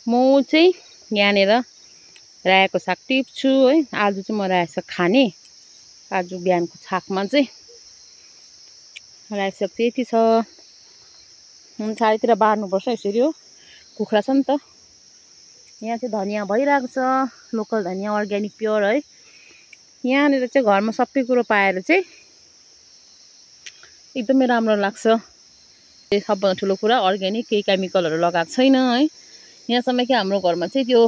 म चाहिँ यहाँनिर रायोको साग टिप्छु है। आज चाहिँ म रायो साग खाने। आज बिहानको छाकमा चाहिँ रायो साग चाहिँ यति छ। चारैतिर बार्नुपर्छ यसरी हो। कुखुरा छ नि त। यहाँ चाहिँ धनियाँ भइरहेको छ, लोकल धनियाँ अर्ग्यानिक प्योर है। यहाँनिर चाहिँ घरमा सबै कुरो पाएर चाहिँ एकदमै राम्रो लाग्छ। सबभन्दा ठुलो कुरा अर्ग्यानिक, केही केमिकलहरू लगाएको छैन है। यहाँसम्म कि हाम्रो घरमा चाहिँ त्यो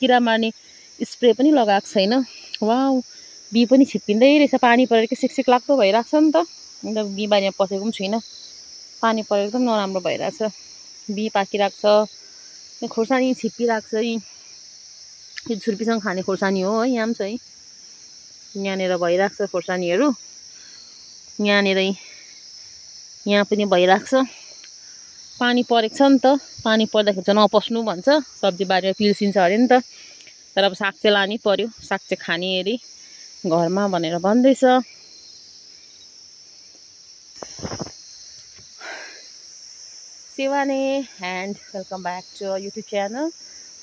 किरा मार्ने स्प्रे पनि लगाएको छैन। वाउ, बी पनि छिप्पिँदै रहेछ। पानी परेर के सिकसिक लाग्दो भइरहेको छ नि त। अन्त बी बारीमा पसेको पनि छुइनँ। पानी परेर एकदम नराम्रो भइरहेछ। बी पाकिरहेको छ। खोर्सानी छिप्पिरहेको छ। यो छुर्पीसँग खाने खोर्सानी हो है। यहाँ पनि छ है। यहाँनिर भइरहेको छ खोर्सानीहरू। यहाँनिर यहाँ पनि भइरहेको छ। पानी परेको छ नि त। पानी पर्दाखेरि चाहिँ नपस्नु भन्छ। सब्जी बारीमा पिल्सिन्छ अरे नि त। तर अब साग चाहिँ लानै पर्यो। साग चाहिँ खाने अरे घरमा भनेर भन्दैछ। Shivani and welcome back to YouTube channel.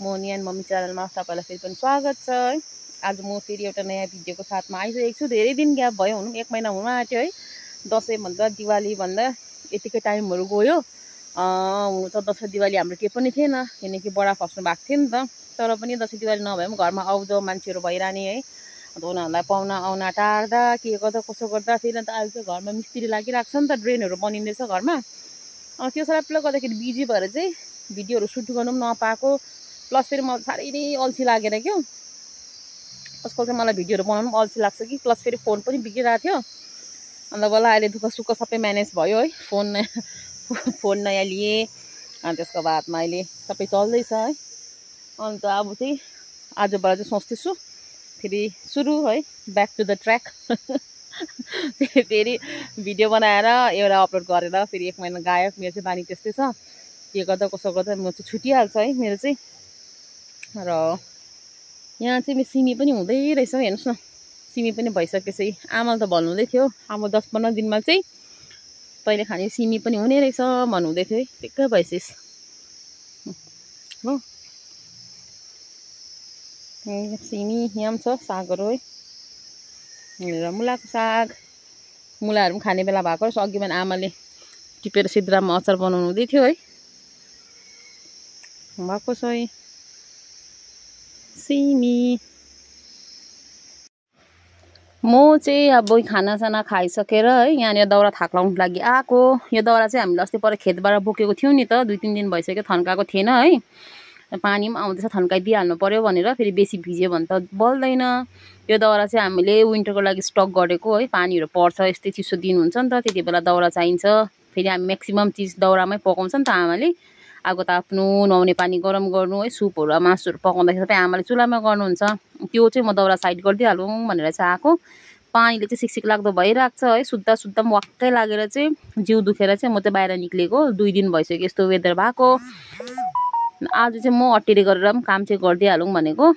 Moni and mummy च्यानलमा तपाईँलाई फेरि पनि स्वागत छ है। आज म फेरि एउटा नयाँ भिडियोको साथमा आइसकेको छु। धेरै दिन ग्याप भयो, हुनु 1 महिना हुन आँट्यो है। दसैँभन्दा दिवालीभन्दा यतिकै टाइमहरू गयो। हुनु त दसैँ दिवाली हाम्रो के पनि थिएन, किनकि बडा फस्नु भएको थियो नि त। तर पनि दसैँ दिवाली नभए पनि घरमा आउँदो मान्छेहरू भइरहने है। अन्त उनीहरूलाई पाहुना आउना टार्दा के गर्दा कसो गर्दा फेरि अन्त अहिले चाहिँ घरमा मिस्त्री लागिरहेको छ नि त। ड्रेनहरू बनिँदैछ घरमा। त्यो सबैले गर्दाखेरि बिजी भएर चाहिँ भिडियोहरू सुट गर्नु पनि नपाएको। प्लस फेरि मलाई साह्रै नै अल्छी लागेर क्या। आजकल चाहिँ मलाई भिडियोहरू बनाउनु पनि अल्छी लाग्छ कि। प्लस फेरि फोन पनि बिग्रिरहेको थियो। अन्त बल्ल अहिले दुःख सुख सबै म्यानेज भयो है। फोन नयाँ लिएँ। अनि त्यसको बादमा अहिले सबै चल्दैछ है। अन्त अब चाहिँ आजबाट चाहिँ सोच्दैछु फेरि सुरु है, ब्याक टु द ट्र्याक। फेरि भिडियो बनाएर एउटा अपलोड गरेर फेरि 1 महिना गायब। मेरो चाहिँ बानी त्यस्तै छ। के गर्दा कसो गर्दा म चाहिँ छुटिहाल्छ है मेरो चाहिँ। र यहाँ चाहिँ मेरो सिमी पनि हुँदै रहेछ हेर्नुहोस् न। सिमी पनि भइसकेछ। आमाले त भन्नुहुँदै थियो, आमा 10-15 दिनमा चाहिँ तैँले खाने सिमी पनि हुने रहेछ भन्नुहुँदै थियो है। ठिक्कै भइसकेछ हो। सिमी यहाँ पनि छ, सागहरू है। र मुलाको साग, मुलाहरू पनि खाने बेला भएको रहेछ। अघि बिहान आमाले टिपेर सिद्रामा अचार बनाउनु हुँदै थियो है। भएको छ है सिमी। म चाहिँ अब खानासाना खाइसकेर है यहाँनिर दाउरा थाक्लाउनुको लागि आएको। यो दाउरा चाहिँ हामीले अस्ति पर खेतबाट बोकेको थियौँ नि त। 2-3 दिन भइसक्यो, थन्काएको थिएन है। पानी पनि आउँदैछ, थन्काइदिइहाल्नु पर्यो भनेर। फेरि बेसी भिज्यो भने त बल्दैन। यो दाउरा चाहिँ हामीले विन्टरको लागि स्टक गरेको है। पानीहरू पर्छ, यस्तै चिसो दिन हुन्छ नि त, त्यति बेला दाउरा चाहिन्छ। फेरि हामी म्याक्सिमम् चिज दाउरामै पकाउँछ नि त आमाले। आगो ताप्नु, नुहाउने पानी गरम गर्नु है, सुपहरू मासुहरू पकाउँदाखेरि सबै आमाले चुलामा गर्नुहुन्छ। त्यो चाहिँ म दाउरा साइड गरिदिइहालौँ भनेर चाहिँ आएको। पानीले चाहिँ सिकसिक लाग्दो भइरहेको छ है। सुत्दा सुत्दा पनि वाक्कै लागेर चाहिँ जिउ दुखेर चाहिँ म चाहिँ बाहिर निक्लेको। 2 दिन भइसक्यो यस्तो वेदर भएको। आज चाहिँ म अटेरी गरेर पनि काम चाहिँ गरिदिइहालौँ भनेको।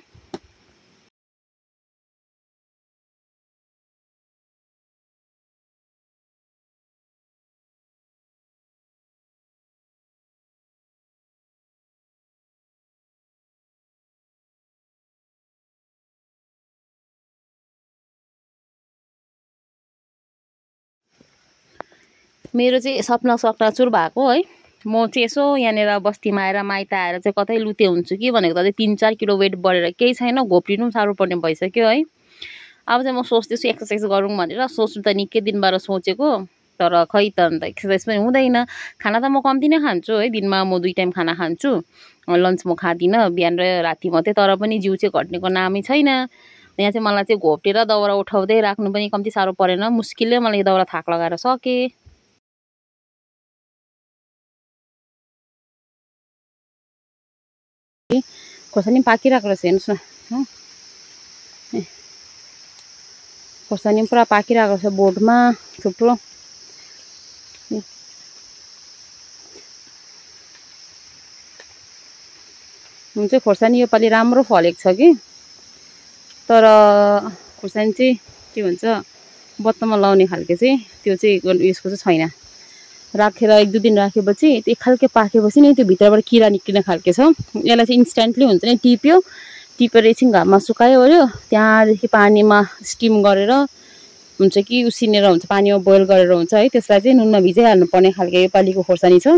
मेरो चाहिँ सपना सक्टाचुर भएको है। म चाहिँ यसो यहाँनिर बस्तीमा आएर माइत आएर चाहिँ कतै लुते हुन्छु कि भनेको त 3-4 किलो वेट बढेर केही छैन। घोप्टिनु पनि साह्रो पर्ने भइसक्यो है। अब चाहिँ म सोच्दैछु एक्सर्साइज गरौँ भनेर। सोच्नु त निकै दिनबाट सोचेको, तर खै त अन्त एक्सर्साइज पनि हुँदैन। खाना त म कम्ती नै खान्छु है। दिनमा म 2 टाइम खाना खान्छु। लन्च म खाँदिनँ, बिहान र राति मात्रै। तर पनि जिउ चाहिँ घट्नेको नामै छैन। यहाँ चाहिँ मलाई चाहिँ घोप्टेर दाउरा उठाउँदै राख्नु पनि कम्ती साह्रो परेन। मुस्किलले मलाई दाउरा थाक लगाएर सकेँ। खोर्सानी पाकिरहेको रहेछ हेर्नुहोस् न। खोर्सानी पुरा पाकिरहेको रहेछ बोटमा थुप्रो। हुन्छ खोर्सानी योपालि राम्रो फलेको छ कि। तर खोर्सानी चाहिँ के भन्छ बत्तमा लाउने खालको चाहिँ त्यो चाहिँ यसको चाहिँ छैन। राखेर 1-2 दिन राखेपछि त्यो एक खालके पाकेपछि नि त्यो भित्रबाट किरा निक्लिने खालके छ। यसलाई चाहिँ इन्स्ट्यान्टली हुन्छ नि, टिपेर एकछिन घाममा सुकायो ओर्यो, त्यहाँदेखि पानीमा स्टिम गरेर हुन्छ कि उसिनेर हुन्छ, पानीमा बोइल गरेर हुन्छ है। त्यसलाई चाहिँ नुनमा भिजाइहाल्नु पर्ने खालके योपालिको खोर्सानी छ।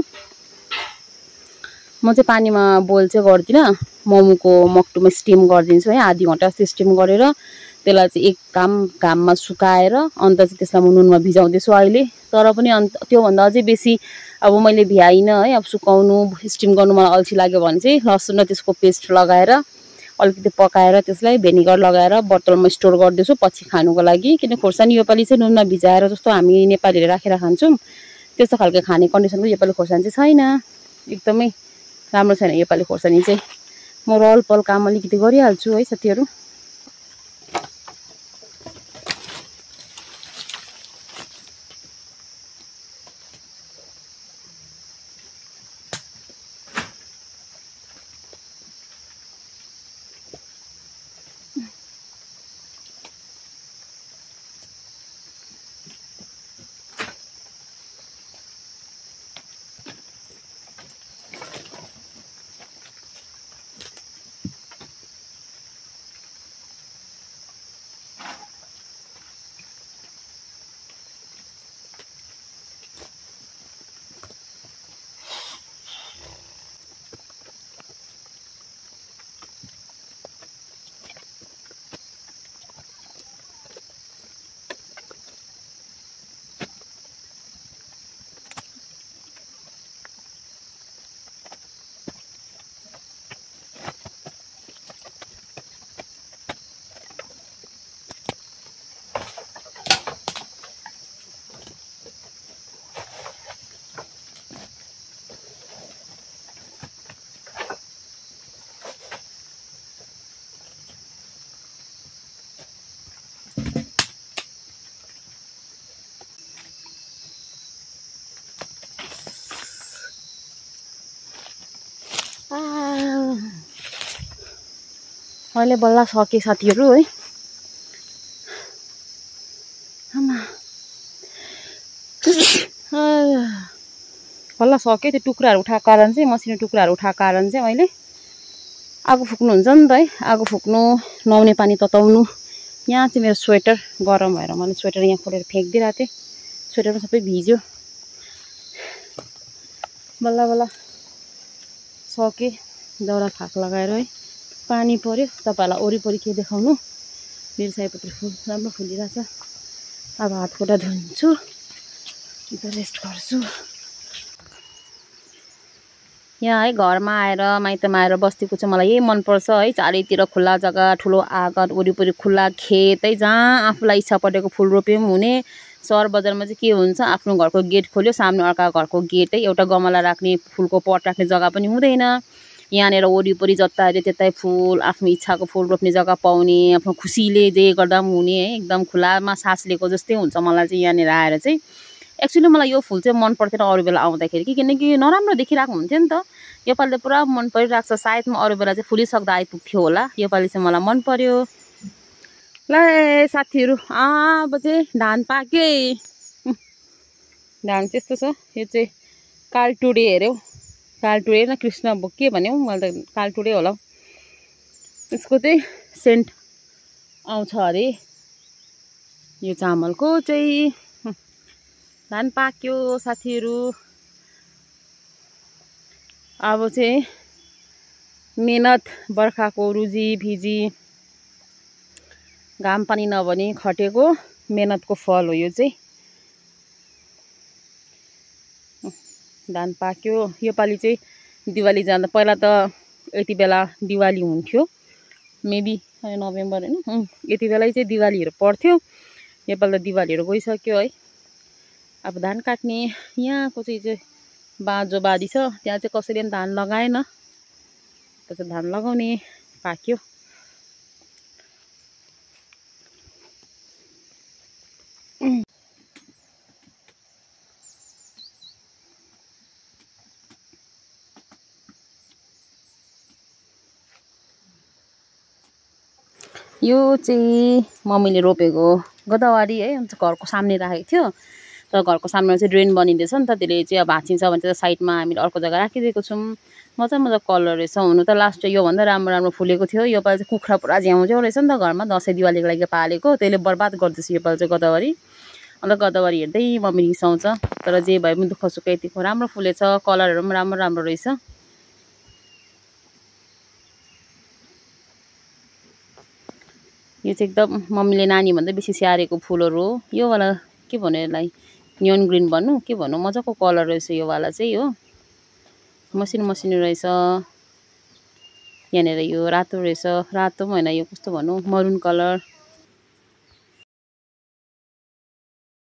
म चाहिँ पानीमा बोइल चाहिँ गर्दिनँ, मोमोको मक्टुमा स्टिम गरिदिन्छु है। आधी घन्टा जस्तो स्टिम गरेर त्यसलाई चाहिँ एक घाममा सुकाएर अन्त चाहिँ त्यसलाई म नुनमा भिजाउँदैछु अहिले। तर पनि अन्त त्योभन्दा अझै बेसी अब मैले भ्याइनँ है, अब सुकाउनु स्टिम गर्नु मलाई अल्छी लाग्यो भने चाहिँ लसुन र त्यसको पेस्ट लगाएर अलिकति पकाएर त्यसलाई भेनिगर लगाएर बोतलमा स्टोर गर्दैछु पछि खानुको लागि। किन खोर्सानी योपालि चाहिँ नुनमा भिजाएर जस्तो हामी नेपालीले राखेर खान्छौँ त्यस्तो खालको खाने कन्डिसनको योपालि खोर्सानी चाहिँ छैन। एकदमै राम्रो छैन योपालि खोर्सानी चाहिँ। म रल पल काम अलिकति गरिहाल्छु है साथीहरू। अहिले बल्ल सके साथीहरू है। बल्ल सके। त्यो टुक्राहरू उठाएको कारण चाहिँ, मसिनो टुक्राहरू उठाएको कारण चाहिँ अहिले आगो फुक्नुहुन्छ नि त है। आगो फुक्नु, नुहाउने पानी तताउनु। यहाँ चाहिँ मेरो स्वेटर गरम भएर मैले स्वेटर यहाँ खोलेर फ्याँकिदिइरहेको थिएँ, स्वेटर पनि सबै भिज्यो। बल्ल बल्ल सके दाउरा फाक लगाएर है। पानी पर्यो। तपाईँहरूलाई वरिपरि के देखाउनु, मेरो सयपत्री फुल राम्रो फुलिरहेछ। अब हात खुट्टा धुन्छु, अन्त रेस्ट गर्छु। यहाँ है घरमा आएर माइतमा आएर बस्तीको चाहिँ मलाई यही मनपर्छ है। चारैतिर खुल्ला जग्गा, ठुलो आँगन, वरिपरि खुल्ला खेत है, जहाँ आफूलाई इच्छा परेको फुल रोपे पनि हुने। सहर बजारमा चाहिँ के हुन्छ, आफ्नो घरको गेट खोल्यो, सामने अर्का घरको गेट है, एउटा गमला राख्ने फुलको पट राख्ने जग्गा पनि हुँदैन। यहाँनिर वरिपरि जता हेऱ्यो त्यतै फुल, आफ्नो इच्छाको फुल रोप्ने जग्गा पाउने, आफ्नो खुसीले जे गर्दा पनि हुने है। एकदम खुलामा सास लिएको जस्तै हुन्छ मलाई चाहिँ यहाँनिर आएर चाहिँ। एक्चुअली मलाई यो फुल चाहिँ मन पर्थेन अरू बेला आउँदाखेरि कि, किनकि नराम्रो देखिरहेको हुन्थ्यो नि त। योपालि त पुरा मन परिरहेको छ। सायद म अरू बेला चाहिँ फुलिसक्दा आइपुग्थ्यो होला, योपालि चाहिँ मलाई मन पर्यो। ल साथीहरू, अब चाहिँ धान पाक्यो। धान त्यस्तो छ। यो चाहिँ कालटुडे हेऱ्यौ, कालटुडे न कृष्ण भोग के भन्यो, मैले त कालटुडे होला। यसको चाहिँ सेन्ट आउँछ अरे यो चामलको चाहिँ। धान पाक्यो साथीहरू। अब चाहिँ मेहनत, बर्खाको रुजी भिजी घाम पानी नभनी खटेको मेहनतको फल हो यो चाहिँ। धान पाक्यो। योपालि चाहिँ दिवाली जाँदा, पहिला त यति बेला दिवाली हुन्थ्यो, मेबी नोभेम्बर होइन, यति बेला चाहिँ दिवालीहरू पर्थ्यो। योपालि त दिवालीहरू गइसक्यो है। अब धान काट्ने यहाँको चाहिँ बाँझो बारी छ, त्यहाँ चाहिँ कसैले पनि धान लगाएन। त्यसो धान लगाउने पाक्यो। यो चाहिँ मम्मीले रोपेको गोदावरी है, घरको सामने राखेको थियो। तर घरको सामने चाहिँ ड्रेन बनिँदैछ नि त, त्यसले चाहिँ अब भाँचिन्छ भने चाहिँ साइडमा हामीले अर्को जग्गा राखिदिएको छौँ। मजा मजा कलर रहेछ। हुनु त लास्ट योभन्दा राम्रो राम्रो फुलेको थियो। योपालि चाहिँ कुखुरा पुरा झ्याउझ्याउ रहेछ नि त घरमा, दसैँ दिवालीको लागि पालेको, त्यसले बर्बाद गर्दैछ योपालि चाहिँ गदावरी। अन्त गदावरी हेर्दै मम्मी रिसाउँछ। तर जे भए पनि दुःख सुख यतिको राम्रो फुलेछ, कलरहरू पनि राम्रो राम्रो रहेछ। यो चाहिँ एकदम मम्मीले नानी भन्दा बेसी स्याहारेको फुलहरू हो। यो वाला के भन्नु यसलाई, नियन ग्रिन भन्नु के भन्नु, मजाको कलर रहेछ यो वाला चाहिँ हो, मसिनो मसिनो रहेछ। यहाँनिर यो रातो रहेछ, रातो पनि होइन, यो कस्तो भन्नु मरुन कलर।